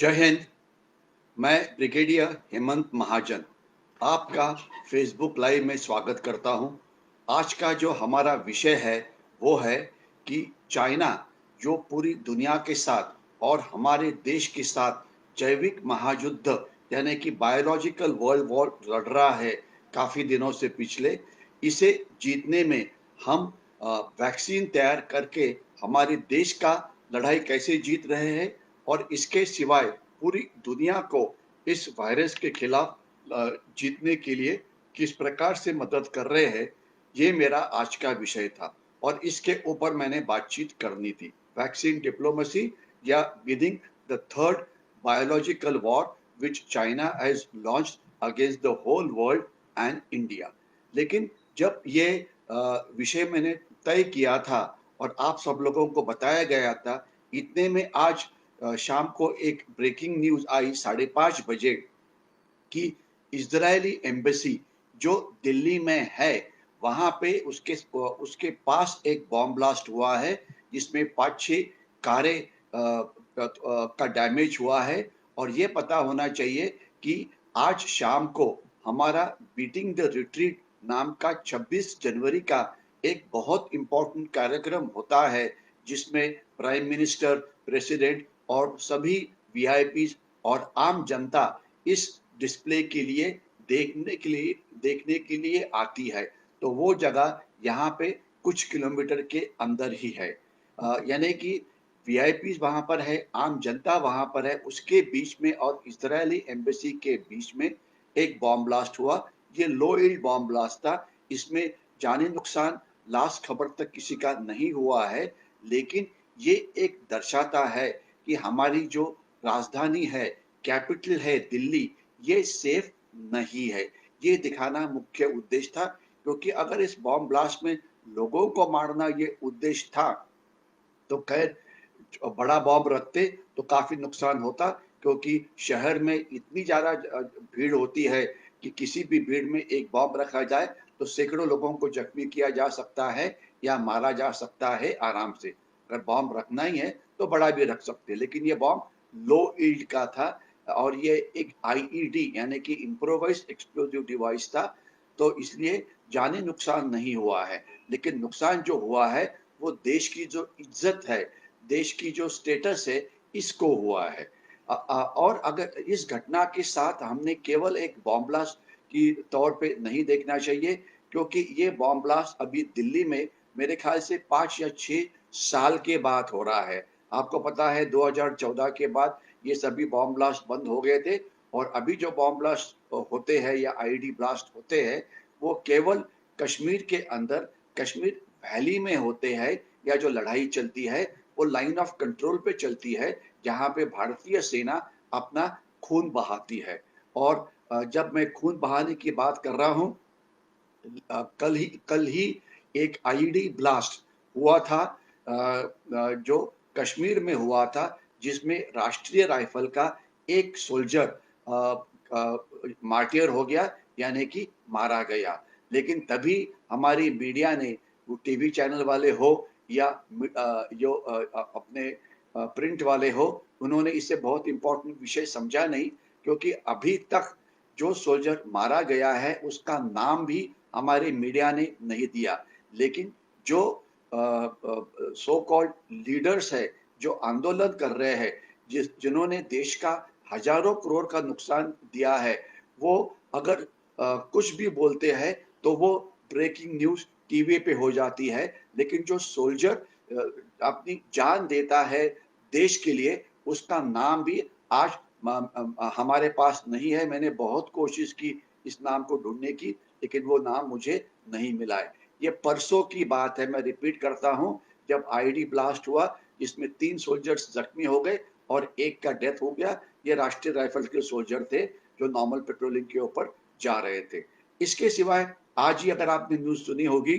जय हिंद। मैं ब्रिगेडियर हेमंत महाजन आपका फेसबुक लाइव में स्वागत करता हूं। आज का जो हमारा विषय है वो है कि चाइना जो पूरी दुनिया के साथ और हमारे देश के साथ जैविक महायुद्ध यानी कि बायोलॉजिकल वर्ल्ड वॉर लड़ रहा है काफ़ी दिनों से पिछले, इसे जीतने में हम वैक्सीन तैयार करके हमारे देश का लड़ाई कैसे जीत रहे हैं और इसके सिवाय पूरी दुनिया को इस वायरस के खिलाफ जीतने के लिए किस प्रकार से मदद कर रहे हैं, ये मेरा आज का विषय था और इसके ऊपर मैंने बातचीत करनी थी। वैक्सीन डिप्लोमेसी या winning the third biological war which China has launched against the whole world and India. लेकिन जब ये विषय मैंने तय किया था और आप सब लोगों को बताया गया था, इतने में आज शाम को एक ब्रेकिंग न्यूज आई 5:30 बजे कि इजरायली एम्बेसी जो दिल्ली में है वहां पे उसके पास एक बॉम्ब ब्लास्ट हुआ है जिसमें 5-6 कारें का डैमेज हुआ है। और ये पता होना चाहिए कि आज शाम को हमारा बीटिंग द रिट्रीट नाम का 26 जनवरी का एक बहुत इम्पोर्टेंट कार्यक्रम होता है जिसमें प्राइम मिनिस्टर, प्रेसिडेंट और सभी वीआईपीज और आम जनता इस डिस्प्ले के लिए देखने के लिए आती है। तो वो जगह यहाँ पे कुछ किलोमीटर के अंदर ही है, यानी कि वीआईपी वहां पर है, आम जनता वहां पर है, उसके बीच में और इजरायली एम्बेसी के बीच में एक बॉम्ब ब्लास्ट हुआ। ये लो यील्ड बॉम्ब ब्लास्ट था। इसमें जानी नुकसान लास्ट खबर तक किसी का नहीं हुआ है, लेकिन ये एक दर्शाता है कि हमारी जो राजधानी है, कैपिटल है दिल्ली, ये सेफ नहीं है। ये दिखाना मुख्य उद्देश्य था, क्योंकि अगर इस बॉम्ब ब्लास्ट में लोगों को मारना ये उद्देश्य था तो खैर बड़ा बॉम्ब रखते तो काफी नुकसान होता, क्योंकि शहर में इतनी ज्यादा भीड़ होती है कि किसी भी भीड़ में एक बॉम्ब रखा जाए तो सैकड़ों लोगों को जख्मी किया जा सकता है या मारा जा सकता है आराम से। अगर बॉम्ब रखना ही है तो बड़ा भी रख सकते, लेकिन ये बॉम्ब लो ईल्ड का था और ये एक आईईडी यानी कि इम्प्रोवाइज्ड एक्सप्लोजिव डिवाइस था, तो इसलिए जानी नुकसान नहीं हुआ है। लेकिन नुकसान जो हुआ है वो देश की जो इज्जत है, देश की जो स्टेटस है, इसको हुआ है। और अगर इस घटना के साथ हमने केवल एक बॉम्ब ब्लास्ट की तौर पे नहीं देखना चाहिए, क्योंकि ये बॉम्ब ब्लास्ट अभी दिल्ली में मेरे ख्याल से 5 या 6 साल के बाद हो रहा है। आपको पता है 2014 के बाद ये सभी बॉम्ब ब्लास्ट बंद हो गए थे और अभी जो बॉम्ब ब्लास्ट होते हैं या आईडी ब्लास्ट होते हैं वो केवल कश्मीर के अंदर, कश्मीर वैली में होते हैं, या जो लड़ाई चलती है वो लाइन ऑफ कंट्रोल पे चलती है जहां पे भारतीय सेना अपना खून बहाती है। और जब मैं खून बहाने की बात कर रहा हूं, कल ही एक आईडी ब्लास्ट हुआ था, जो कश्मीर में हुआ था, जिसमें राष्ट्रीय राइफल का एक सोल्जर मार्टियर हो गया, यानी कि मारा गया। लेकिन तभी हमारी मीडिया ने, वो टीवी चैनल वाले हो या जो अपने प्रिंट वाले हो, उन्होंने इसे बहुत इंपॉर्टेंट विषय समझा नहीं, क्योंकि अभी तक जो सोल्जर मारा गया है उसका नाम भी हमारे मीडिया ने नहीं दिया। लेकिन जो सो कॉल्ड लीडर्स है, जो आंदोलन कर रहे हैं, जिन्होंने देश का हजारों करोड़ का नुकसान दिया है, वो अगर कुछ भी बोलते हैं तो वो ब्रेकिंग न्यूज टीवी पे हो जाती है। लेकिन जो सोल्जर अपनी जान देता है देश के लिए, उसका नाम भी आज हमारे पास नहीं है। मैंने बहुत कोशिश की इस नाम को ढूंढने की, लेकिन वो नाम मुझे नहीं मिला है। ये परसों की बात है, मैं रिपीट करता हूँ, जब आईडी ब्लास्ट हुआ जिसमें 3 सोल्जर्स जख्मी हो गए और एक का डेथ हो गया। ये राष्ट्रीय राइफल के सोल्जर थे जो नॉर्मल पेट्रोलिंग के ऊपर जा रहे थे। इसके सिवाय आज ही अगर आपने न्यूज सुनी होगी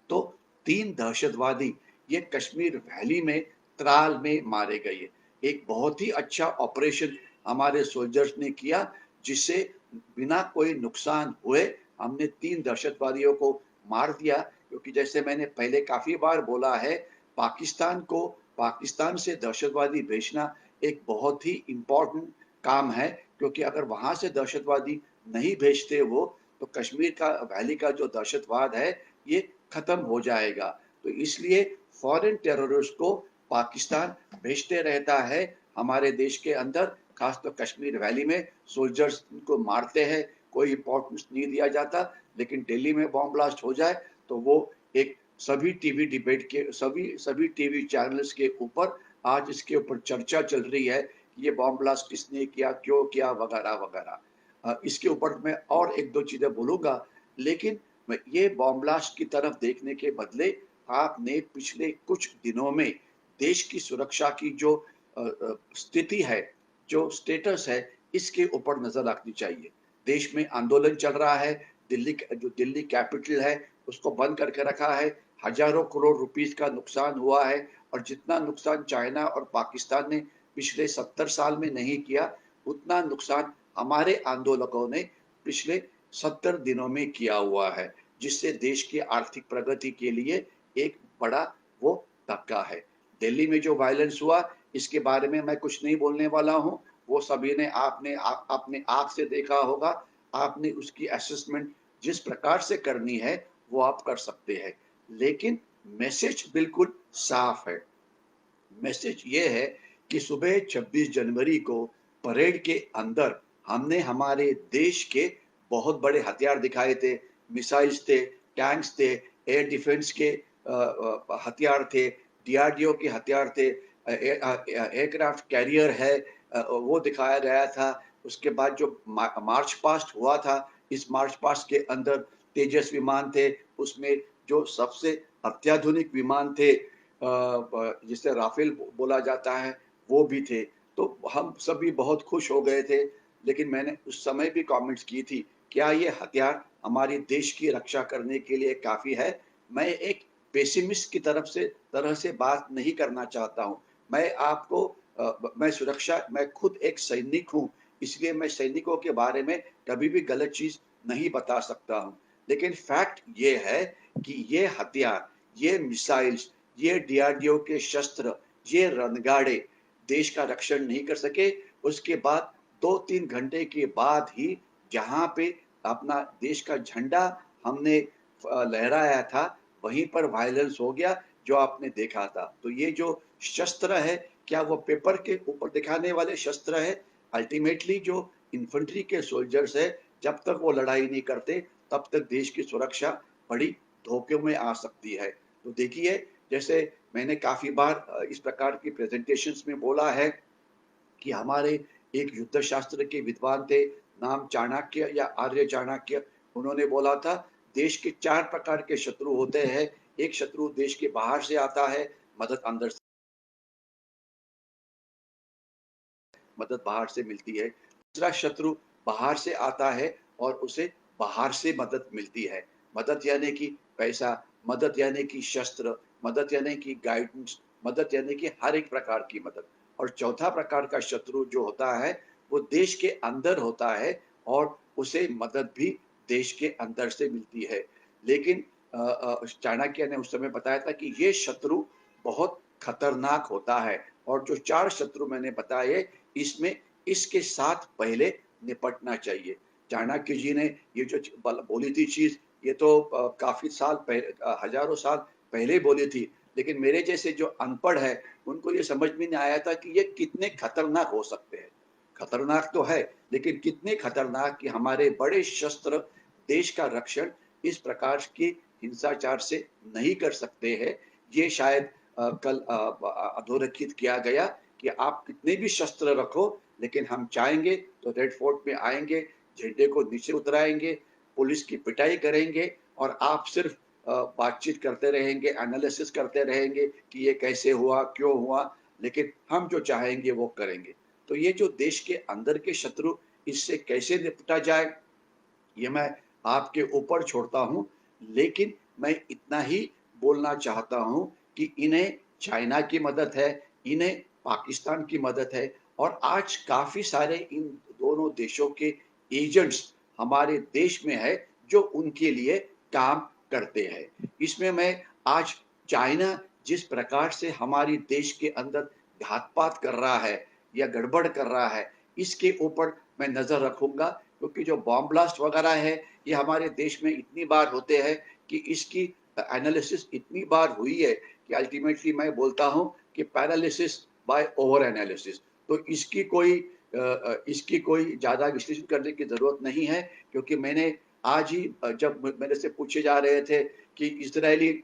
तो 3 दहशतवादी ये कश्मीर वैली में त्राल में मारे गए। एक बहुत ही अच्छा ऑपरेशन हमारे सोल्जर्स ने किया, जिससे बिना कोई नुकसान हुए हमने 3 दहशतवादियों को मार दिया। क्योंकि जैसे मैंने पहले काफी बार बोला है, पाकिस्तान से दहशतवादी भेजना एक बहुत ही इम्पोर्टेंट काम है, क्योंकि अगर वहाँ से दहशतवादी नहीं भेजते वो, तो कश्मीर का वैली का जो दहशतवाद है, ये खत्म हो जाएगा। तो इसलिए फॉरेन टेररिस्ट को पाकिस्तान भेजते रहता है हमारे देश के अंदर, खास तो कश्मीर वैली में सोल्जर्स को मारते हैं, कोई इम्पोर्टेंस नहीं दिया जाता। लेकिन दिल्ली में बॉम्ब ब्लास्ट हो जाए तो वो एक सभी टीवी डिबेट के सभी टीवी चैनल्स के ऊपर आज इसके ऊपर चर्चा चल रही है कि ये बॉम्ब ब्लास्ट किसने किया, क्यों किया, वगैरह वगैरह। इसके ऊपर मैं और एक दो चीजें बोलूंगा, लेकिन मैं ये बॉम्ब ब्लास्ट की तरफ देखने के बदले आपने पिछले कुछ दिनों में देश की सुरक्षा की जो स्थिति है, जो स्टेटस है, इसके ऊपर नजर रखनी चाहिए। देश में आंदोलन चल रहा है, जो दिल्ली कैपिटल है उसको बंद करके रखा है, हजारों करोड़ रुपीस का नुकसान हुआ है, और जितना नुकसान चाइना और पाकिस्तान ने पिछले 70 साल में नहीं किया, उतना नुकसान हमारे आंदोलकों ने पिछले 70 दिनों में किया हुआ है, जिससे देश की आर्थिक प्रगति के लिए एक बड़ा वो धक्का है। दिल्ली में जो वायलेंस हुआ, इसके बारे में मैं कुछ नहीं बोलने वाला हूँ। वो सभी ने आपने आँख से देखा होगा, आपने उसकी असेसमेंट जिस प्रकार से करनी है, वो आप कर सकते हैं। लेकिन मैसेज बिल्कुल साफ है। मैसेज ये है कि सुबह 26 जनवरी को परेड के अंदर हमने हमारे देश के बहुत बड़े हथियार दिखाए थे, मिसाइल्स थे, टैंक्स थे, एयर डिफेंस के हथियार थे, डीआरडीओ के हथियार थे, एयरक्राफ्ट कैरियर है, वो दिखाया गया था। उसके बाद जो मार्च पास्ट हुआ था, इस मार्च पास्ट के अंदर तेजस विमान थे, उसमें जो सबसे अत्याधुनिक विमान थे, जिसे राफेल बोला जाता है, वो भी थे। तो हम सभी बहुत खुश हो गए थे, लेकिन मैंने उस समय भी कमेंट्स की थी, क्या ये हथियार हमारे देश की रक्षा करने के लिए काफ़ी है? मैं एक पेसिमिस्ट की तरह से बात नहीं करना चाहता हूँ। मैं आपको मैं खुद एक सैनिक हूँ, इसलिए मैं सैनिकों के बारे में कभी भी गलत चीज़ नहीं बता सकता हूँ। लेकिन फैक्ट ये है कि ये हथियार, ये मिसाइल्स, ये डीआरडीओ के शस्त्र, ये रणगाड़े देश का रक्षण नहीं कर सके। उसके बाद 2-3 घंटे के बाद ही जहाँ पे अपना देश का झंडा हमने लहराया था, वहीं पर वायलेंस हो गया, जो आपने देखा था। तो ये जो शस्त्र है, क्या वो पेपर के ऊपर दिखाने वाले शस्त्र है? अल्टीमेटली जो इन्फेंट्री के सोल्जर्स है, जब तक वो लड़ाई नहीं करते, तब तक देश की सुरक्षा बड़ी धोखे में आ सकती है। तो देखिए, जैसे मैंने काफ़ी बार इस प्रकार की प्रेज़ेंटेशंस में बोला है कि हमारे एक युद्ध शास्त्र के विद्वान थे, नाम चाणक्य या आर्य चाणक्य। उन्होंने बोला था, देश के 4 प्रकार के शत्रु होते हैं। एक शत्रु देश के बाहर से आता है, मदद अंदर से मदद बाहर से मिलती है। दूसरा शत्रु बाहर से आता है और उसे बाहर से मदद मिलती है। मदद यानी कि पैसा, मदद यानी कि शस्त्र, मदद यानी कि गाइडेंस, मदद यानी कि हर एक प्रकार की मदद। और चौथा प्रकार का शत्रु जो होता है, वो देश के अंदर होता है, और उसे मदद भी देश के अंदर से मिलती है। लेकिन चाणक्य ने उस समय बताया था कि ये शत्रु बहुत खतरनाक होता है, और जो 4 शत्रु मैंने बताए, इसमें इसके साथ पहले निपटना चाहिए। चाणक्य जी ने ये जो बोली थी चीज, ये तो काफी साल पहले, हजारों साल पहले बोली थी। लेकिन मेरे जैसे जो अनपढ़ है, उनको ये समझ में नहीं आया था कि ये कितने खतरनाक हो सकते हैं। खतरनाक तो है, लेकिन कितने खतरनाक कि हमारे बड़े शस्त्र देश का रक्षण इस प्रकार की हिंसाचार से नहीं कर सकते हैं। ये शायद कल अधोरेखित किया गया कि आप कितने भी शस्त्र रखो, लेकिन हम चाहेंगे तो रेड फोर्ट में आएंगे, झंडे को नीचे उतराएंगे, पुलिस की पिटाई करेंगे, और आप सिर्फ बातचीत करते रहेंगे, एनालिसिस करते रहेंगे कि ये कैसे हुआ, क्यों हुआ, लेकिन हम जो चाहेंगे वो करेंगे। तो ये जो देश के अंदर के शत्रु, इससे कैसे निपटा जाए, ये मैं आपके ऊपर छोड़ता हूँ। लेकिन मैं इतना ही बोलना चाहता हूँ कि इन्हें चाइना की मदद है, इन्हें पाकिस्तान की मदद है, और आज काफ़ी सारे इन दोनों देशों के एजेंट्स हमारे देश में है, जो उनके लिए काम करते हैं। इसमें मैं आज चाइना जिस प्रकार से हमारी देश के अंदर घात-पात कर रहा है, या गड़बड़ कर रहा है, इसके ऊपर मैं नज़र रखूँगा, क्योंकि जो बॉम्ब ब्लास्ट वगैरह है, ये हमारे देश में इतनी बार होते हैं कि इसकी एनालिसिस इतनी बार हुई है कि अल्टीमेटली मैं बोलता हूँ कि पैरालिसिस बाय ओवर एनालिसिस। तो इसकी कोई ज़्यादा विश्लेषण करने की ज़रूरत नहीं है, क्योंकि मैंने आज ही जब मेरे से पूछे जा रहे थे कि इज़राइली,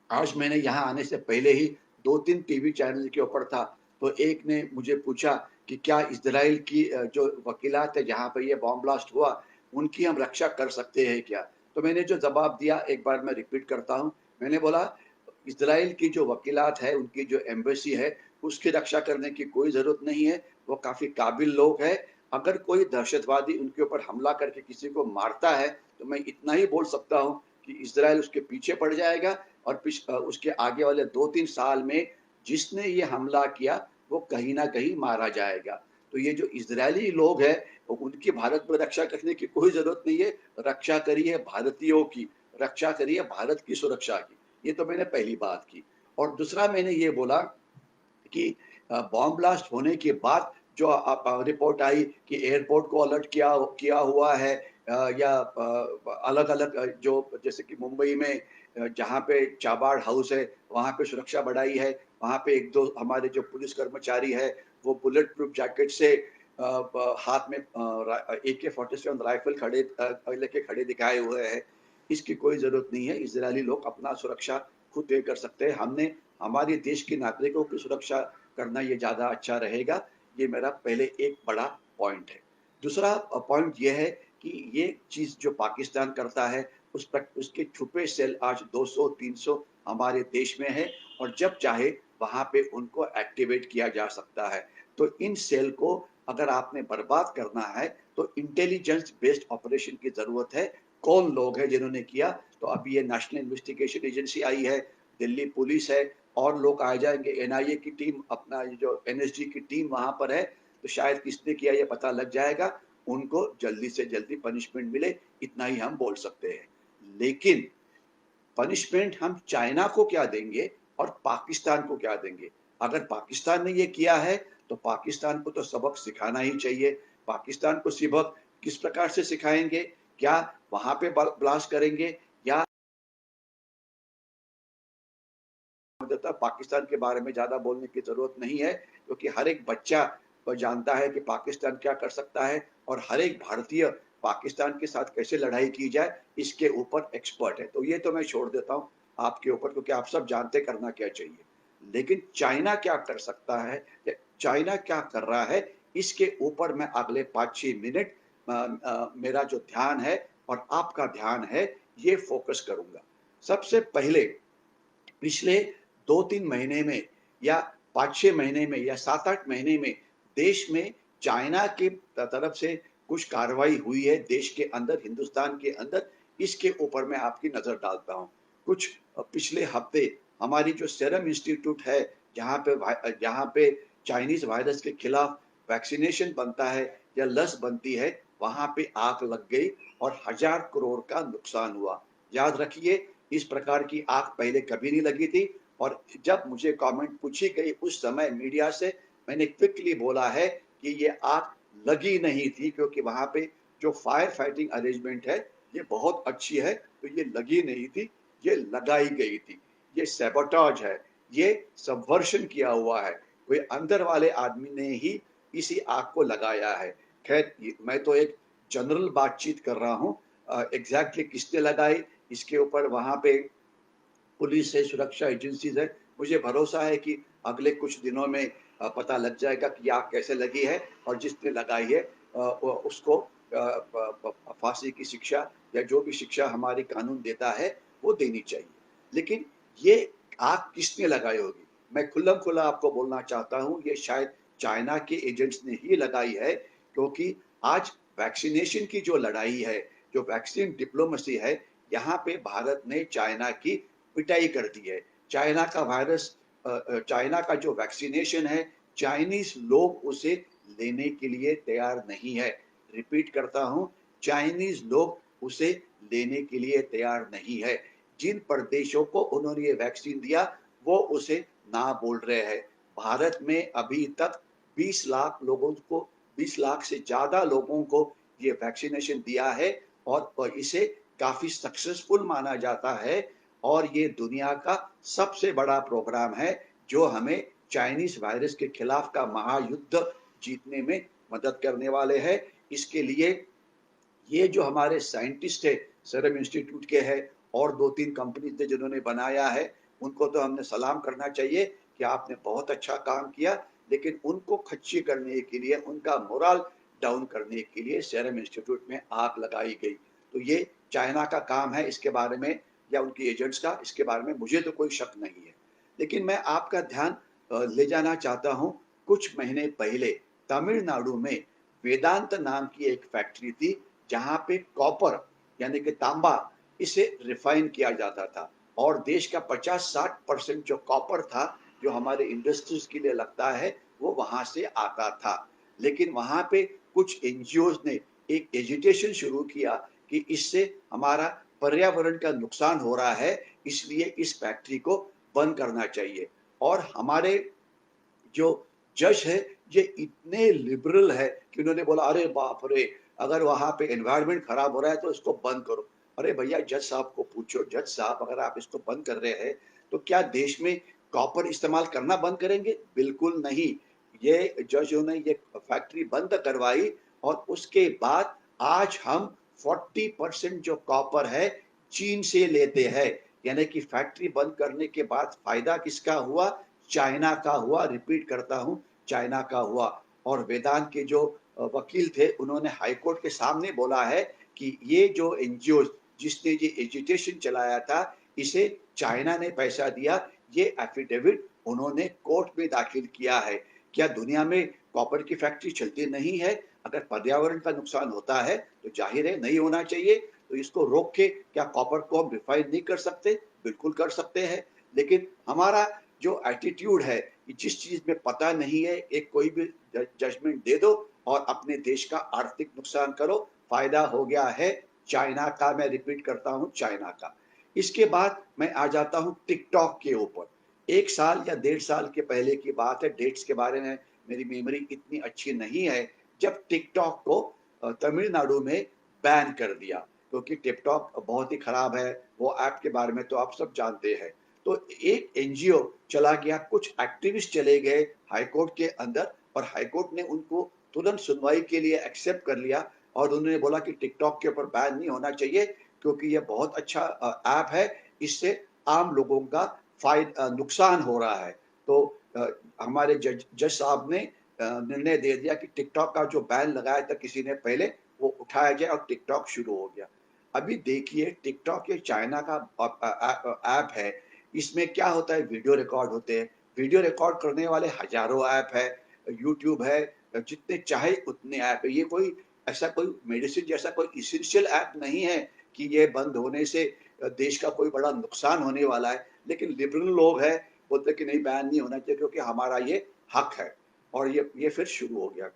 आज मैंने यहाँ आने से पहले ही 2-3 टीवी चैनल के ऊपर था, तो एक ने मुझे पूछा कि क्या इज़राइल की जो वकीलात है जहाँ पे ये बॉम्ब ब्लास्ट हुआ, उनकी हम रक्षा कर सकते हैं क्या? तो मैंने जो जवाब दिया एक बार मैं रिपीट करता हूँ। मैंने बोला इज़राइल की जो वकीलात है, उनकी जो एम्बेसी है, उसकी रक्षा करने की कोई ज़रूरत नहीं है, वो काफ़ी काबिल लोग हैं। अगर कोई दहशतवादी उनके ऊपर हमला करके किसी को मारता है, तो मैं इतना ही बोल सकता हूँ कि इज़राइल उसके पीछे पड़ जाएगा और उसके आगे वाले 2-3 साल में जिसने ये हमला किया, वो कहीं न कहीं मारा जाएगा। तो ये जो इज़राइली लोग हैं, वो उनकी भारत में रक्षा करने की कोई ज़रूरत नहीं है, रक्षा करिए भारतीयों की, रक्षा करिए भारत की सुरक्षा की। ये तो मैंने पहली बात की। और दूसरा मैंने ये बोला कि बॉम्ब ब्लास्ट होने के बाद जो रिपोर्ट आई कि एयरपोर्ट को अलर्ट किया किया हुआ है, या अलग-अलग जो जैसे कि मुंबई में जहाँ पे चाबाड़ हाउस है, वहाँ पे सुरक्षा बढ़ाई है। वहाँ पे 1-2 हमारे जो पुलिस कर्मचारी है, वो बुलेट प्रूफ जैकेट से हाथ में AK-47 राइफल लेके खड़े दिखाए हुए हैं। इसकी कोई ज़रूरत नहीं है, इज़राइली लोग अपना सुरक्षा खुद तय कर सकते हैं। हमने हमारे देश के नागरिकों की सुरक्षा करना ये ज़्यादा अच्छा रहेगा। ये मेरा पहले एक बड़ा पॉइंट है। दूसरा पॉइंट ये है कि ये चीज़ जो पाकिस्तान करता है, उसके छुपे सेल आज 200-300 हमारे देश में है, और जब चाहे वहाँ पे उनको एक्टिवेट किया जा सकता है। तो इन सेल को अगर आपने बर्बाद करना है, तो इंटेलिजेंस बेस्ड ऑपरेशन की ज़रूरत है। कौन लोग हैं जिन्होंने किया? तो अभी ये नेशनल इन्वेस्टिगेशन एजेंसी आई है, दिल्ली पुलिस है, और लोग आ जाएँगे। एनआईए की टीम, अपना ये जो एनएसजी की टीम वहाँ पर है, तो शायद किसने किया ये पता लग जाएगा। उनको जल्दी से जल्दी पनिशमेंट मिले, इतना ही हम बोल सकते हैं। लेकिन पनिशमेंट हम चाइना को क्या देंगे और पाकिस्तान को क्या देंगे? अगर पाकिस्तान ने ये किया है, तो पाकिस्तान को तो सबक सिखाना ही चाहिए। पाकिस्तान को सबक किस प्रकार से सिखाएँगे? क्या वहाँ पे ब्लास्ट करेंगे, या देता पाकिस्तान के बारे में ज़्यादा बोलने की ज़रूरत नहीं है, क्योंकि हर एक बच्चा जानता है कि पाकिस्तान क्या कर सकता है, और हर एक भारतीय पाकिस्तान के साथ कैसे लड़ाई की जाए, इसके ऊपर एक्सपर्ट है। तो ये तो मैं छोड़ देता हूँ आपके ऊपर, क्योंकि आप सब जानते करना क्या चाहिए। लेकिन चाइना क्या कर सकता है, या चाइना क्या कर रहा है, इसके ऊपर मैं अगले 5-6 मिनट मेरा जो ध्यान है और आपका ध्यान है, ये फ़ोकस करूँगा। सबसे पहले पिछले 2-3 महीने में, या 5-6 महीने में, या 7-8 महीने में देश में चाइना की तरफ से कुछ कार्रवाई हुई है देश के अंदर, हिंदुस्तान के अंदर, इसके ऊपर मैं आपकी नज़र डालता हूँ। कुछ पिछले हफ्ते हमारी जो सीरम इंस्टीट्यूट है, जहाँ पे चाइनीज़ वायरस के खिलाफ वैक्सीनेशन बनता है या लस बनती है, वहाँ पे आग लग गई और हज़ार करोड़ का नुकसान हुआ। याद रखिए, इस प्रकार की आग पहले कभी नहीं लगी थी, और जब मुझे कमेंट पूछी गई उस समय मीडिया से, मैंने क्विकली बोला है कि ये आग लगी नहीं थी, क्योंकि वहाँ पे जो फायर फाइटिंग अरेंजमेंट है, ये बहुत अच्छी है, तो ये लगी नहीं थी, ये लगाई गई थी। ये सैबोटाज है, ये सबवर्शन किया हुआ है। कोई अंदर वाले आदमी ने ही इसी आग को लगाया है। खैर, मैं तो एक जनरल बातचीत कर रहा हूँ। एग्ज़ैक्टली किसने लगाई, इसके ऊपर वहाँ पे पुलिस है, सुरक्षा एजेंसीज़ है। मुझे भरोसा है कि अगले कुछ दिनों में पता लग जाएगा कि आग कैसे लगी है, और जिसने लगाई है उसको फांसी की शिक्षा या जो भी शिक्षा हमारी कानून देता है, वो देनी चाहिए। लेकिन ये आग किसने लगाई होगी? मैं खुल्लम-खुल्ला आपको बोलना चाहता हूँ, ये शायद चाइना के एजेंट्स ने ही लगाई है, क्योंकि आज वैक्सीनेशन की जो लड़ाई है, जो वैक्सीन डिप्लोमेसी है, यहाँ पे भारत ने चाइना की पिटाई कर दी है। चाइना का जो वैक्सीनेशन है, चाइनीज़ लोग उसे लेने के लिए तैयार नहीं है। रिपीट करता हूँ, चाइनीज़ लोग उसे लेने के लिए तैयार नहीं है। जिन प्रदेशों को उन्होंने ये वैक्सीन दिया, वो उसे ना बोल रहे हैं। भारत में अभी तक 20 लाख लोगों को 20 लाख से ज़्यादा लोगों को ये वैक्सीनेशन दिया है और इसे काफ़ी सक्सेसफुल माना जाता है और ये दुनिया का सबसे बड़ा प्रोग्राम है, जो हमें चाइनीज़ वायरस के खिलाफ का महायुद्ध जीतने में मदद करने वाले हैं। इसके लिए ये जो हमारे साइंटिस्ट है सीरम इंस्टीट्यूट के हैं और 2-3 कंपनीज़ ने जिन्होंने बनाया है, उनको तो हमने सलाम करना चाहिए कि आपने बहुत अच्छा काम किया। लेकिन उनको खच्ची करने के लिए, उनका मोरल डाउन करने के लिए सीरम इंस्टीट्यूट में आग लगाई गई। तो ये चाइना का काम है, इसके बारे में या उनके एजेंट्स का, इसके बारे में मुझे तो कोई शक नहीं है। लेकिन मैं आपका ध्यान ले जाना चाहता हूँ, कुछ महीने पहले तमिलनाडु में वेदांत नाम की एक फैक्ट्री थी, जहाँ पे कॉपर यानी कि तांबा इसे रिफाइन किया जाता था और देश का 50-60% जो कॉपर था, जो हमारे इंडस्ट्रीज के लिए लगता है, वो वहाँ से आता था। लेकिन वहाँ पे कुछ एनजीओज ने एक एजिटेशन शुरू किया कि इससे हमारा पर्यावरण का नुकसान हो रहा है, इसलिए इस फैक्ट्री को बंद करना चाहिए। और हमारे जो जज है, ये इतने लिबरल है कि उन्होंने बोला, अरे बाप रे! अगर वहाँ पे एनवायरनमेंट खराब हो रहा है तो इसको बंद करो। अरे भैया, जज साहब को पूछो, जज साहब अगर आप इसको बंद कर रहे हैं, तो क्या देश में कॉपर इस्तेमाल करना बंद करेंगे? बिल्कुल नहीं। ये जजों ने ये फैक्ट्री बंद करवाई और उसके बाद आज हम 40% जो कॉपर है, चीन से लेते हैं। यानी कि फैक्ट्री बंद करने के बाद फ़ायदा किसका हुआ? चाइना का हुआ, रिपीट करता हूँ, चाइना का हुआ। और वेदांत के जो वकील थे, उन्होंने हाई कोर्ट के सामने बोला है कि ये जो एनजीओ जिसने ये एजिटेशन चलाया था, इसे चाइना ने पैसा दिया। ये एफिडेविट उन्होंने कोर्ट में दाखिल किया है। क्या दुनिया में कॉपर की फैक्ट्री चलती नहीं है? अगर पर्यावरण का नुकसान होता है तो जाहिर है नहीं होना चाहिए। तो इसको रोक के क्या कॉपर को हम रिफाइन नहीं कर सकते? बिल्कुल कर सकते हैं। लेकिन हमारा जो एटीट्यूड है कि जिस चीज़ में पता नहीं है, एक कोई भी जजमेंट दे दो और अपने देश का आर्थिक नुकसान करो। फ़ायदा हो गया है चाइना का, मैं रिपीट करता हूँ, चाइना का। इसके बाद मैं आ जाता हूँ टिकटॉक के ऊपर। 1 साल या डेढ़ साल के पहले की बात है, डेट्स के बारे में मेरी मेमोरी इतनी अच्छी नहीं है, जब टिकटॉक को तमिलनाडु में बैन कर दिया, क्योंकि टिकटॉक बहुत ही खराब है। वो ऐप के बारे में तो आप सब जानते हैं। तो एक एनजीओ चला गया, कुछ एक्टिविस्ट चले गए हाई कोर्ट के अंदर और हाई कोर्ट ने उनको तुरंत सुनवाई के लिए एक्सेप्ट कर लिया और उन्होंने बोला कि टिकटॉक के ऊपर बैन नहीं होना चाहिए, क्योंकि ये बहुत अच्छा ऐप है, इससे आम लोगों का नुकसान हो रहा है। तो अ, हमारे जज साहब ने निर्णय दे दिया कि टिकटॉक का जो बैन लगाया था किसी ने पहले, वो उठाया जाए और टिकटॉक शुरू हो गया। अभी देखिए, टिकटॉक ये चाइना का ऐप है। इसमें क्या होता है, वीडियो रिकॉर्ड होते हैं। वीडियो रिकॉर्ड करने वाले हज़ारों ऐप है, यूट्यूब है, जितने चाहे उतने ऐप है। ये कोई ऐसा कोई मेडिसिन जैसा कोई एसेंशियल ऐप नहीं है कि ये बंद होने से देश का कोई बड़ा नुकसान होने वाला है। लेकिन लिबरल लोग हैं, बोलते हैं कि नहीं, बैन नहीं होना चाहिए क्योंकि हमारा ये हक है। और ये फिर शुरू हो गया।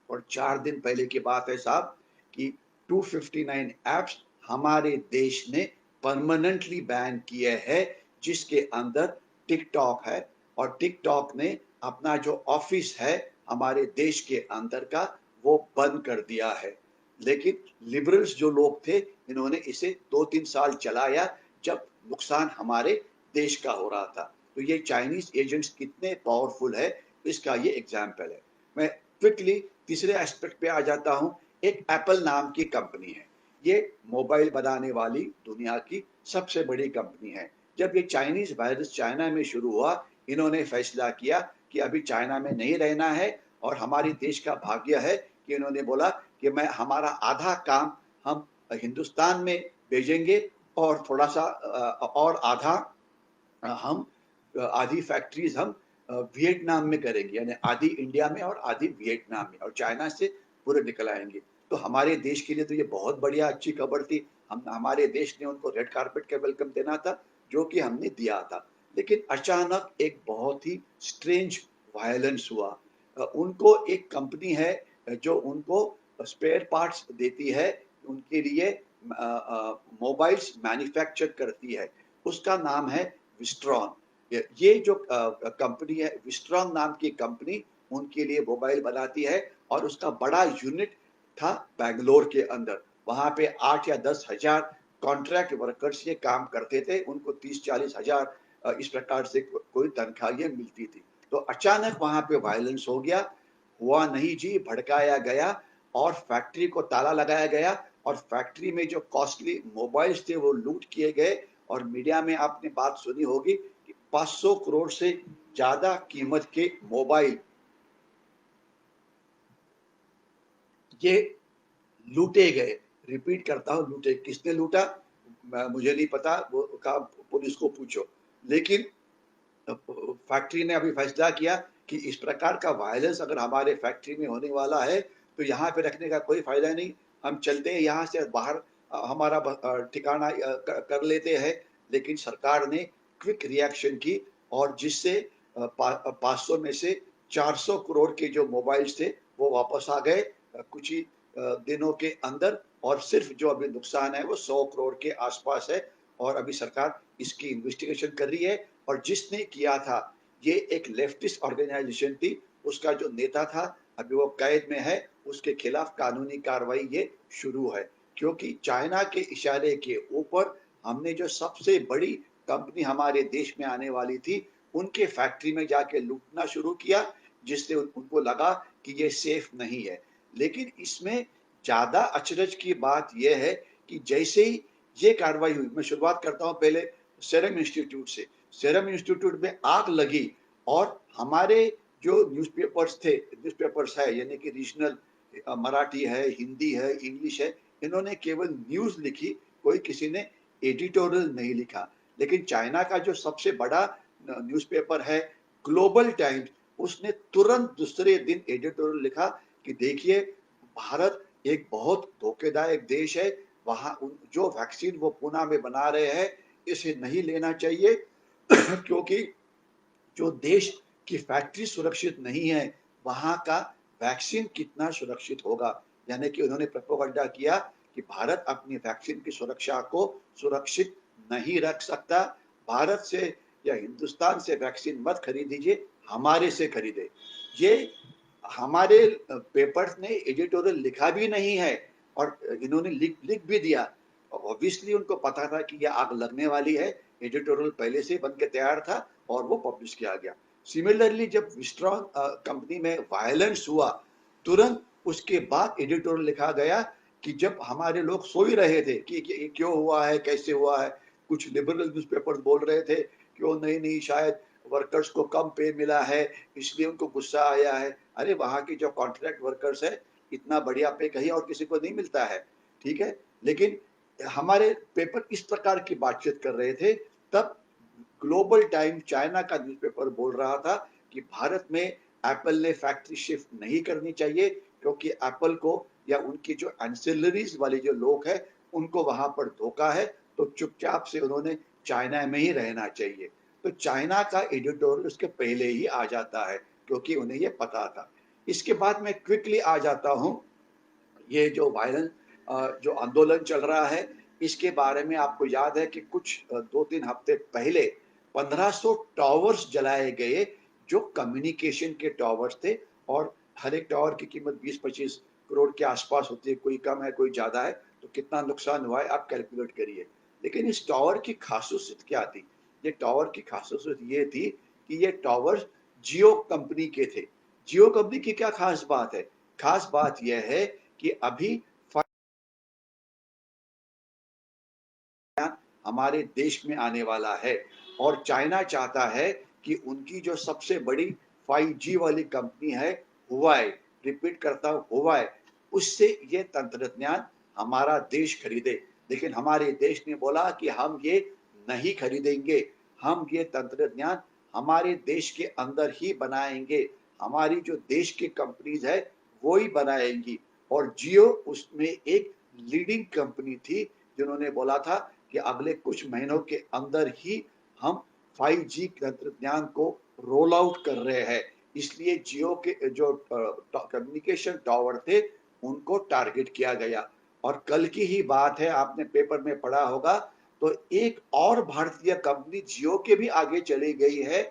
और 4 दिन पहले की बात है साहब कि 259 ऐप्स हमारे देश ने परमानेंटली बैन किए हैं, जिसके अंदर टिकटॉक है। और टिकटॉक ने अपना जो ऑफिस है हमारे देश के अंदर का, वो बंद कर दिया है। लेकिन लिबरल्स जो लोग थे, इन्होंने इसे 2-3 साल चलाया, जब नुकसान हमारे देश का हो रहा था। तो ये चाइनीज एजेंट्स कितने पावरफुल है, इसका ये एग्जाम्पल है। मैं क्विकली तीसरे एस्पेक्ट पे आ जाता हूँ। एक एप्पल नाम की कंपनी है। ये मोबाइल बनाने वाली दुनिया की सबसे बड़ी कंपनी है। जब ये चाइनीज वायरस चाइना में शुरू हुआ, इन्होंने फैसला किया कि अभी चाइना में नहीं रहना है और हमारे देश का भाग्य है कि इन्होंने बोला कि मैं हमारा आधा काम हम हिंदुस्तान में भेजेंगे और थोड़ा सा और आधा हम आधी फैक्ट्रीज हम वियतनाम में करेंगे, यानी आधी इंडिया में और आधी वियतनाम में, और चाइना से पूरे निकल आएंगे। तो हमारे देश के लिए तो ये बहुत बढ़िया अच्छी खबर थी। हम हमारे देश ने उनको रेड कारपेट का वेलकम देना था, जो कि हमने दिया था। लेकिन अचानक एक बहुत ही स्ट्रेंज वायलेंस हुआ। उनको एक कंपनी है जो उनको स्पेयर पार्ट्स देती है, उनके लिए मोबाइल्स मैन्युफैक्चर करती है। उसका नाम है विस्ट्रॉन। ये जो कंपनी है, विस्ट्रॉन नाम की कंपनी, उनके लिए मोबाइल बनाती है और उसका बड़ा यूनिट था बैंगलोर के अंदर। वहाँ पे 8 या 10 हज़ार कॉन्ट्रैक्ट वर्कर्स ये काम करते थे, उनको 30-40 हज़ार इस प्रकार से कोई तनख्वाहें मिलती थी। तो अचानक वहाँ पे वायलेंस हो गया, हुआ नहीं जी, भड़काया गया और फैक्ट्री को ताला लगाया गया और फैक्ट्री में जो कॉस्टली मोबाइल्स थे वो लूट किए गए और मीडिया में आपने बात सुनी होगी कि 500 करोड़ से ज़्यादा कीमत के मोबाइल ये लूटे गए। रिपीट करता हूँ, लूटे। किसने लूटा? मुझे नहीं पता, वो का पुलिस को पूछो। लेकिन फैक्ट्री ने अभी फैसला किया कि इस प्रकार का वायलेंस अगर हमारे फैक्ट्री में होने वाला है तो यहाँ पे रखने का कोई फायदा नहीं, हम चलते हैं यहाँ से बाहर, हमारा ठिकाना कर लेते हैं। लेकिन सरकार ने क्विक रिएक्शन की और जिससे 500 में से 400 करोड़ के जो मोबाइल्स थे वो वापस आ गए कुछ ही दिनों के अंदर। और सिर्फ जो अभी नुकसान है वो 100 करोड़ के आसपास है और अभी सरकार इसकी इन्वेस्टिगेशन कर रही है। और जिसने किया था ये एक लेफ्टिस्ट ऑर्गेनाइजेशन थी, उसका जो नेता था अभी वो कैद में है, उसके खिलाफ कानूनी कार्रवाई ये शुरू है। क्योंकि चाइना के इशारे के ऊपर हमने जो सबसे बड़ी कंपनी हमारे देश में आने वाली थी उनके फैक्ट्री में जाके लूटना शुरू किया, जिससे उनको लगा कि ये सेफ नहीं है। लेकिन इसमें ज्यादा अचरज की बात यह है कि जैसे ही ये कार्रवाई हुई, मैं शुरुआत करता हूँ पहले सेरम इंस्टीट्यूट से। सेरम इंस्टीट्यूट में आग लगी और हमारे जो न्यूज़पेपर्स है यानी कि रीजनल मराठी है, हिंदी है, इंग्लिश है, इन्होंने केवल न्यूज़ लिखी, कोई किसी ने एडिटोरियल नहीं लिखा। लेकिन चाइना का जो सबसे बड़ा न्यूज़पेपर है ग्लोबल टाइम्स, उसने तुरंत दूसरे दिन एडिटोरियल लिखा कि देखिए भारत एक बहुत धोखेदायक देश है, वहाँ जो वैक्सीन वो पुणे में बना रहे हैं इसे नहीं लेना चाहिए क्योंकि जो देश की फैक्ट्री सुरक्षित नहीं है वहाँ का वैक्सीन कितना सुरक्षित होगा। यानी कि उन्होंने प्रोपेगेंडा किया कि भारत अपनी वैक्सीन की सुरक्षा को सुरक्षित नहीं रख सकता, भारत से या हिंदुस्तान से वैक्सीन मत खरीदीजिए, हमारे से खरीदे। ये हमारे पेपर्स ने एडिटोरियल लिखा भी नहीं है और इन्होंने लिख भी दिया। ऑब्वियसली उनको पता था कि यह आग लगने वाली है, एडिटोरियल पहले से बन के तैयार था और वो पब्लिश किया गया। सिमिलरली जब विस्ट्रॉन कंपनी में वायलेंस हुआ, तुरंत उसके बाद एडिटोरियल लिखा गया कि जब हमारे लोग सो ही रहे थे कि ये क्यों हुआ है, कैसे हुआ है। कुछ लिबरल न्यूज़पेपर्स बोल रहे थे क्यों नहीं शायद वर्कर्स को कम पे मिला है इसलिए उनको गुस्सा आया है। अरे वहाँ की जो कॉन्ट्रैक्ट वर्कर्स है इतना बढ़िया पे कहीं और किसी को नहीं मिलता है, ठीक है। लेकिन हमारे पेपर इस प्रकार की बातचीत कर रहे थे, तब ग्लोबल टाइम चाइना का न्यूज़पेपर बोल रहा था कि भारत में एप्पल ने फैक्ट्री शिफ्ट नहीं करनी चाहिए क्योंकि एप्पल को या उनकी जो एंसिलरीज वाले जो लोग हैं उनको वहां पर धोखा है, तो चुपचाप से उन्होंने चाइना में ही रहना चाहिए। तो चाइना का एडिटोरियल उसके पहले ही आ जाता है क्योंकि उन्हें ये पता था। इसके बाद मैं क्विकली आ जाता हूँ, ये जो वायरल जो आंदोलन चल रहा है इसके बारे में आपको याद है कि कुछ 2-3 हफ्ते पहले 1500 टावर्स जलाए गए जो कम्युनिकेशन के टावर्स थे और हर एक टावर की कीमत 20-25 करोड़ के आसपास होती है, कोई कम है कोई ज्यादा है, तो कितना नुकसान हुआ है आप कैलकुलेट करिए। लेकिन इस टावर की खासियत क्या थी? ये टावर की खासियत ये थी कि ये टावर जियो कंपनी के थे। जियो कंपनी की क्या खास बात है? खास बात यह है कि अभी हमारे देश में आने वाला है और चाइना चाहता है कि उनकी जो सबसे बड़ी 5G वाली कंपनी है हुआई, रिपीट करता हूँ हुआई, उससे ये तंत्रज्ञान हमारा देश खरीदे। लेकिन हमारे देश ने बोला कि हम ये नहीं खरीदेंगे, हम ये तंत्रज्ञान हमारे देश के अंदर ही बनाएंगे, हमारी जो देश की कंपनीज है वो ही बनाएंगी। और जियो उसमें एक लीडिंग कंपनी थी जिन्होंने बोला था कि अगले कुछ महीनों के अंदर ही हम 5G तंत्रज्ञान को रोल आउट कर रहे हैं। इसलिए जियो के जो कम्युनिकेशन टावर थे उनको टारगेट किया गया। और कल की ही बात है, आपने पेपर में पढ़ा होगा, तो एक और भारतीय कंपनी जियो के भी आगे चली गई है।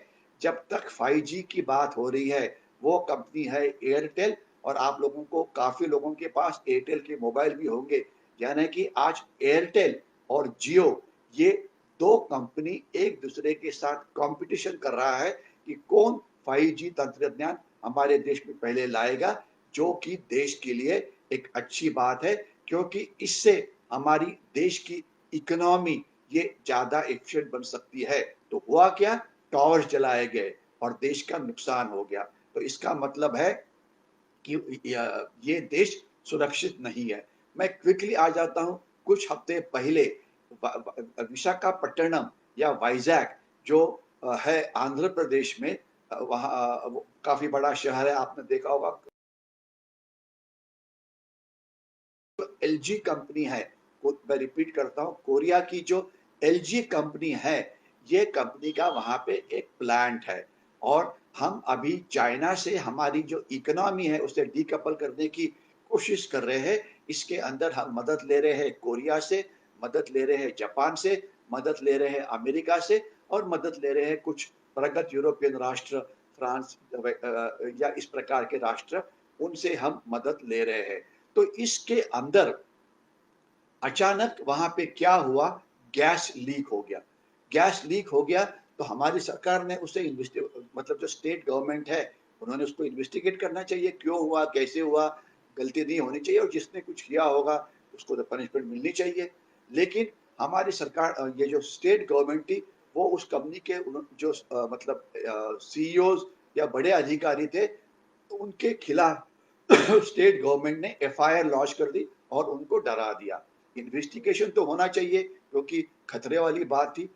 जब तक 5G की बात हो रही है वो कंपनी है एयरटेल। और आप लोगों को, काफ़ी लोगों के पास एयरटेल के मोबाइल भी होंगे। यानी कि आज एयरटेल और जियो, ये 2 कंपनी एक-दूसरे के साथ कॉम्पिटिशन कर रहा है कि कौन 5G तंत्रज्ञान हमारे देश में पहले लाएगा, जो कि देश के लिए एक अच्छी बात है, क्योंकि इससे हमारी देश की इकोनॉमी ये ज़्यादा एफिशिएंट बन सकती है। तो हुआ क्या? टावर्स जलाए गए और देश का नुकसान हो गया। तो इसका मतलब है कि ये देश सुरक्षित नहीं है। मैं क्विकली आ जाता हूँ, कुछ हफ्ते पहले विशाखापट्टनम या वाइज़ैक जो है आंध्र प्रदेश में, वहाँ वो काफ़ी बड़ा शहर है, आपने देखा होगा। एलजी कंपनी है, मैं रिपीट करता हूँ, कोरिया की जो एलजी कंपनी है, ये कंपनी का वहाँ पे एक प्लांट है। और हम अभी चाइना से हमारी जो इकोनॉमी है उसे डीकपल करने की कोशिश कर रहे हैं। इसके अंदर हम मदद ले रहे हैं कोरिया से, मदद ले रहे हैं जापान से, मदद ले रहे हैं अमेरिका से, और मदद ले रहे हैं कुछ प्रगत यूरोपियन राष्ट्र, फ्रांस या इस प्रकार के राष्ट्र, उनसे हम मदद ले रहे हैं। तो इसके अंदर अचानक वहाँ पे क्या हुआ, गैस लीक हो गया। गैस लीक हो गया तो हमारी सरकार ने उसे मतलब जो स्टेट गवर्नमेंट है, उन्होंने उसको इन्वेस्टिगेट करना चाहिए, क्यों हुआ, कैसे हुआ, गलती नहीं होनी चाहिए, और जिसने कुछ किया होगा उसको तो पनिशमेंट मिलनी चाहिए। लेकिन हमारी सरकार, ये जो स्टेट गवर्नमेंट थी, वो उस कंपनी के जो मतलब सीईओज़ या बड़े अधिकारी थे, तो उनके खिलाफ स्टेट गवर्नमेंट ने एफआईआर लॉन्च कर दी और उनको डरा दिया। इन्वेस्टिगेशन तो होना चाहिए, क्योंकि खतरे वाली बात थी।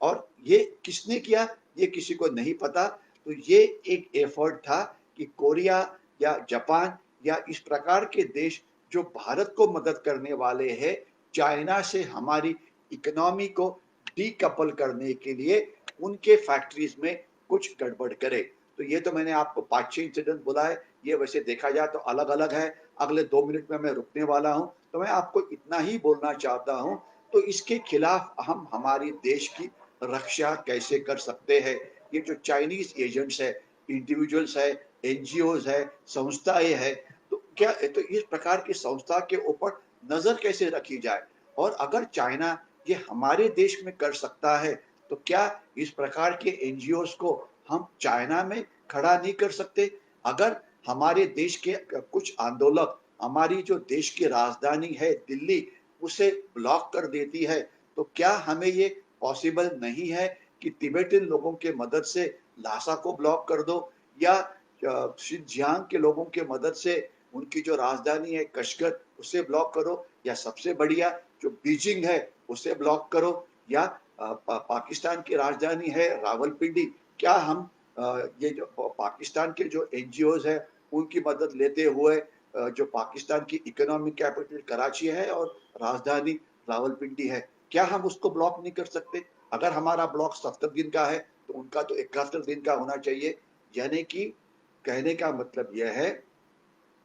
और ये किसने किया, ये किसी को नहीं पता। तो ये एक एफर्ट था कि कोरिया या जापान या इस प्रकार के देश जो भारत को मदद करने वाले हैं, चाइना से हमारी इकोनॉमी को डीकपल करने के लिए उनके फैक्ट्रीज में कुछ गड़बड़ करे। तो ये तो मैंने आपको 5-6 इंसिडेंट बोला है। ये वैसे देखा जाए तो अलग-अलग है। अगले 2 मिनट में मैं रुकने वाला हूँ, तो मैं आपको इतना ही बोलना चाहता हूँ। तो इसके खिलाफ हम हमारी देश की रक्षा कैसे कर सकते हैं? ये जो चाइनीज़ एजेंट्स हैं, इंडिविजुअल्स हैं, एनजीओज़ हैं, संस्थाएँ हैं, तो क्या तो इस प्रकार की संस्था के ऊपर नज़र कैसे रखी जाए? और अगर चाइना ये हमारे देश में कर सकता है, तो क्या इस प्रकार के एनजीओज़ को हम चाइना में खड़ा नहीं कर सकते? अगर हमारे देश के कुछ आंदोलक हमारी जो देश की राजधानी है दिल्ली, उसे ब्लॉक कर देती है, तो क्या हमें ये पॉसिबल नहीं है कि तिब्बतन लोगों के मदद से ल्हासा को ब्लॉक कर दो, या शिनजियांग के लोगों के मदद से उनकी जो राजधानी है कशगर, उसे ब्लॉक करो, या सबसे बढ़िया जो बीजिंग है उसे ब्लॉक करो, या पाकिस्तान की राजधानी है रावलपिंडी, क्या हम ये जो पाकिस्तान के जो एनजीओज़ हैं, उनकी मदद लेते हुए जो पाकिस्तान की इकोनॉमिक कैपिटल कराची है और राजधानी रावलपिंडी है, क्या हम उसको ब्लॉक नहीं कर सकते? अगर हमारा ब्लॉक 70 दिन का है, तो उनका तो 71 दिन का होना चाहिए। यानी कि कहने का मतलब यह है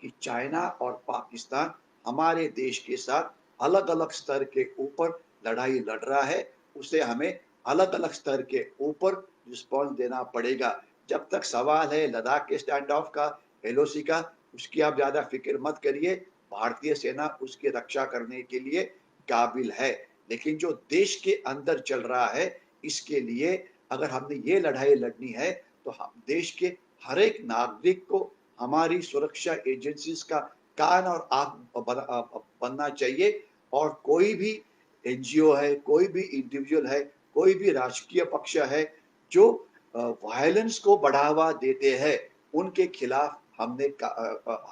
कि चाइना और पाकिस्तान हमारे देश के साथ अलग-अलग स्तर के ऊपर लड़ाई लड़ रहा है, उसे हमें अलग-अलग स्तर के ऊपर रिस्पॉन्स देना पड़ेगा। जब तक सवाल है लद्दाख के स्टैंड ऑफ का, एलओसी का, उसकी आप ज़्यादा फ़िक्र मत करिए, भारतीय सेना उसकी रक्षा करने के लिए काबिल है। लेकिन जो देश के अंदर चल रहा है, इसके लिए अगर हमने ये लड़ाई लड़नी है, तो हम देश के हर एक नागरिक को हमारी सुरक्षा एजेंसीज का कान और आँख बनना चाहिए। और कोई भी एनजीओ है, कोई भी इंडिविजुअल है, कोई भी राजकीय पक्ष है, जो वायलेंस को बढ़ावा देते हैं, उनके खिलाफ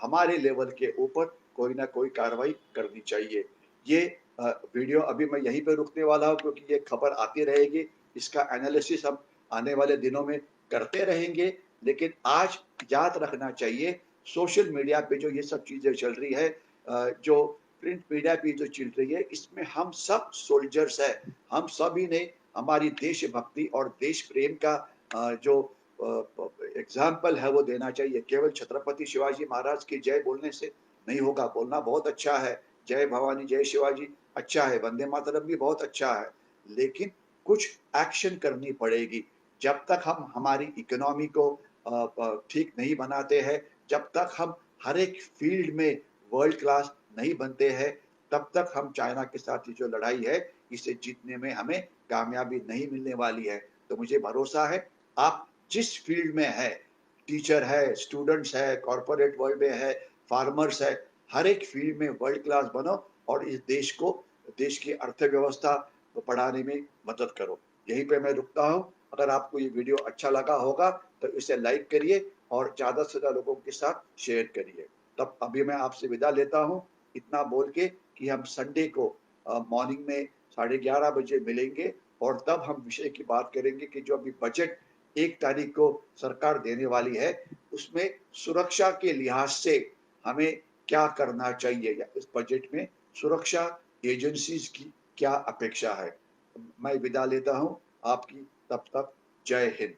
हमारे लेवल के ऊपर कोई ना कोई कार्रवाई करनी चाहिए। ये वीडियो अभी मैं यहीं पे रुकने वाला हूँ, क्योंकि ये खबर आती रहेगी। इसका एनालिसिस हम आने वाले दिनों में करते रहेंगे। लेकिन आज याद रखना चाहिए, सोशल मीडिया पे जो ये सब चीज़ें चल रही है, जो प्रिंट मीडिया पे जो चल रही है, इसमें हम सब सोल्जर्स हैं। हम सभी ने हमारी देशभक्ति और देश प्रेम का जो एग्जाम्पल है वो देना चाहिए। केवल छत्रपति शिवाजी महाराज की जय बोलने से नहीं होगा। बोलना बहुत अच्छा है, जय भवानी जय शिवाजी अच्छा है, वंदे मातरम भी बहुत अच्छा है, लेकिन कुछ एक्शन करनी पड़ेगी। जब तक हम हमारी इकोनॉमी को, ठीक नहीं बनाते हैं, जब तक हम हर एक फ़ील्ड में वर्ल्ड क्लास नहीं बनते हैं, तब तक हम चाइना के साथ ये जो लड़ाई है, इसे जीतने में हमें कामयाबी नहीं मिलने वाली है। तो मुझे भरोसा है, आप जिस फ़ील्ड में हैं, टीचर है, स्टूडेंट्स है, कॉर्पोरेट वर्ल्ड में है, फार्मर्स है, हर एक फ़ील्ड में वर्ल्ड क्लास बनो और इस देश को, देश की अर्थव्यवस्था को बढ़ाने में मदद करो। यहीं पे मैं रुकता हूँ। अगर आपको ये वीडियो अच्छा लगा होगा, तो इसे लाइक करिए और ज़्यादा से ज़्यादा लोगों के साथ शेयर करिए। तब अभी मैं आपसे विदा लेता हूँ, इतना बोल के कि हम संडे को मॉर्निंग में 11:30 बजे मिलेंगे और तब हम विषय की बात करेंगे कि जो अभी बजट 1 तारीख को सरकार देने वाली है, उसमें सुरक्षा के लिहाज से हमें क्या करना चाहिए, या इस बजट में सुरक्षा एजेंसीज़ की क्या अपेक्षा है। मैं विदा लेता हूँ आपकी, तब तक जय हिंद।